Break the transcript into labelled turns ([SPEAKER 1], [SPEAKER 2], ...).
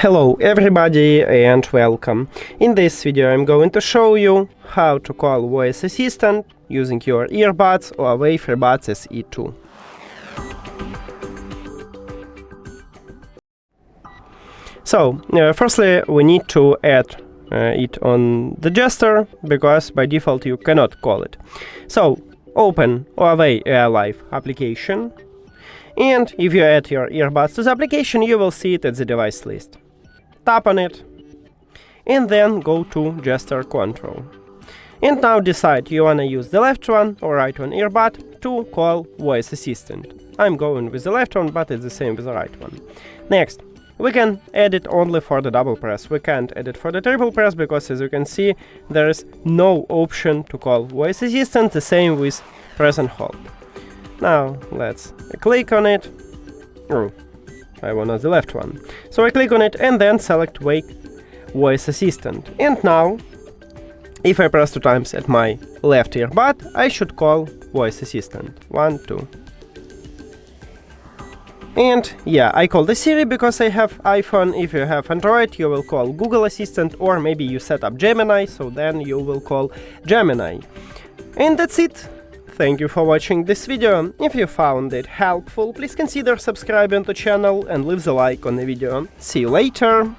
[SPEAKER 1] Hello everybody and welcome. In this video I'm going to show you how to call voice assistant using your earbuds HUAWEI FreeBuds SE 2. So, firstly we need to add it on the gesture, because by default you cannot call it. So, open HUAWEI AI Life application, and if you add your earbuds to the application you will see it at the device list. Tap on it, and then go to gesture control. And now decide you wanna use the left one or right one earbud to call voice assistant. I'm going with the left one, but it's the same with the right one. Next, we can add it only for the double press. We can't add it for the triple press because, as you can see, there is no option to call voice assistant. The same with press and hold. Now let's click on it. Oh, I want the left one. So I click on it and then select Wake Voice Assistant. And now, if I press 2 times at my left earbud, I should call Voice Assistant. 1, 2. And yeah, I call the Siri because I have iPhone. If you have Android, you will call Google Assistant, or maybe you set up Gemini, so then you will call Gemini. And that's it. Thank you for watching this video. If you found it helpful, please consider subscribing to the channel and leave the like on the video. See you later!